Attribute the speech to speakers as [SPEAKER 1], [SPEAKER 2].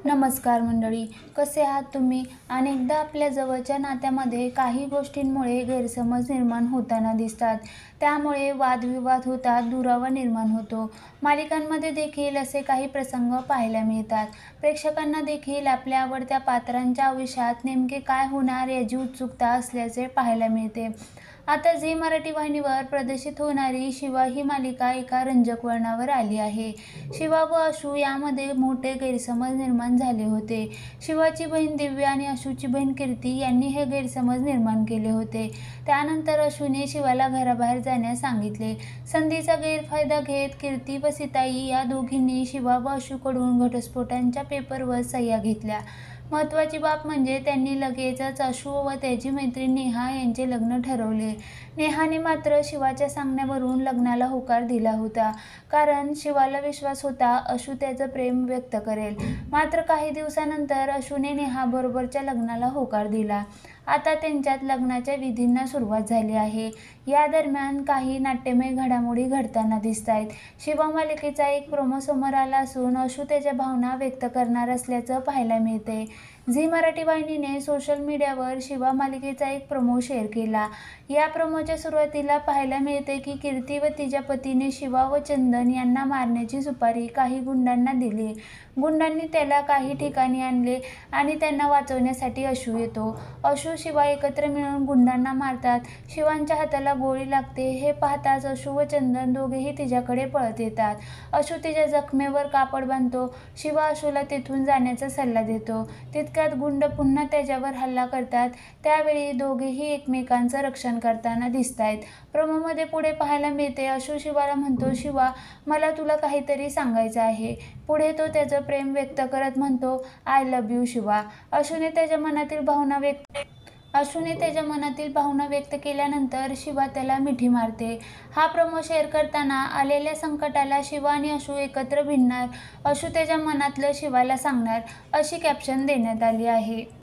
[SPEAKER 1] नमस्कार मंडळी, कसे आहात तुम्ही? अनेकदा आपल्या जवळच्या नात्यामध्ये काही गोष्टींमुळे गैरसमज निर्माण होताना दिसतात. त्यामुळे वादविवाद होतात, दुरावा निर्माण होतो. मालिकांमध्ये देखील असे काही प्रसंग पाहायला मिळतात. प्रेक्षकांना देखील आपल्या आवडत्या पात्रांच्या आयुष्यात नेमके काय होणार याची उत्सुकता असल्याचे पाहायला मिळते. आता झी मराठी वाहिनीवर प्रदर्शित होणारी शिवा ही मालिका एका रंजक वळणावर आली आहे. शिवा व अशू यामध्ये मोठे गैरसमज निर्माण झाले होते. शिवाची बहीण दिव्या आणि अशूची बहीण कीर्ती यांनी हे गैरसमज निर्माण केले होते. त्यानंतर अशूने शिवाला घराबाहेर जाण्यास सांगितले. संधीचा गैरफायदा घेत कीर्ती व सीताई या दोघींनी शिवा व अशूकडून घटस्फोटांच्या पेपरवर सह्या घेतल्या. महत्त्वाची बाब म्हणजे त्यांनी लगेचच अशू व त्याची मैत्रीण नेहा यांचे लग्न ठरवले. नेहाने मात्र शिवाच्या सांगण्यावरून लग्नाला होकार दिला होता, कारण शिवाला विश्वास होता अशू त्याचं प्रेम व्यक्त करेल. मात्र काही दिवसानंतर अशूने नेहाबरोबरच्या लग्नाला होकार दिला. आता त्यांच्यात लग्नाच्या विधींना सुरुवात झाली आहे. या दरम्यान काही नाट्यमय घडामोडी घडताना दिसतायत. शिवा मालिकेचा एक प्रोमो समोर आला असून अशू त्याच्या भावना व्यक्त करणार असल्याचं पाहायला मिळते. झी मराठी वाहिनीने सोशल मीडियावर शिवा मालिकेचा एक प्रोमो शेअर केला. या प्रोमोच्या सुरुवातीला पाहायला मिळते की कीर्ती व तिच्या पतीने शिवा व चंदन यांना मारण्याची सुपारी काही गुंडांना दिली. गुंडांनी त्याला काही ठिकाणी आणले आणि त्यांना वाचवण्यासाठी अशू येतो. अशू शिवा एकत्र मिळून गुंडांना मारतात. शिवांच्या हाताला गोळी लागते. हे पाहताच अशू व चंदन दोघेही तिच्याकडे पळत येतात. अशू तिच्या जखमेवर कापड बांधतो. शिवा अशूला तेथून जाण्याचा सल्ला देतो. तितक्यात गुंड पुन्हा त्याच्यावर हल्ला करतात. त्यावेळी दोघेही एकमेकांचं रक्षण करताना दिसतायत. प्रोमोमध्ये पुढे पाहायला मिळते अशू शिवाला म्हणतो, शिवा, मला तुला काहीतरी सांगायचं आहे. पुढे तो त्याचं प्रेम व्यक्त करत म्हणतो, आय लव्ह यू शिवा. अशूने त्याच्या मनातील भावना व्यक्त केल्यानंतर शिवा त्याला मिठी मारते. हा प्रोमो शेअर करताना आलेल्या संकटाला शिवा आणि अशू एकत्र भिडणार, अशू त्याच्या मनातलं शिवाला सांगणार, अशी कॅप्शन देण्यात आली आहे.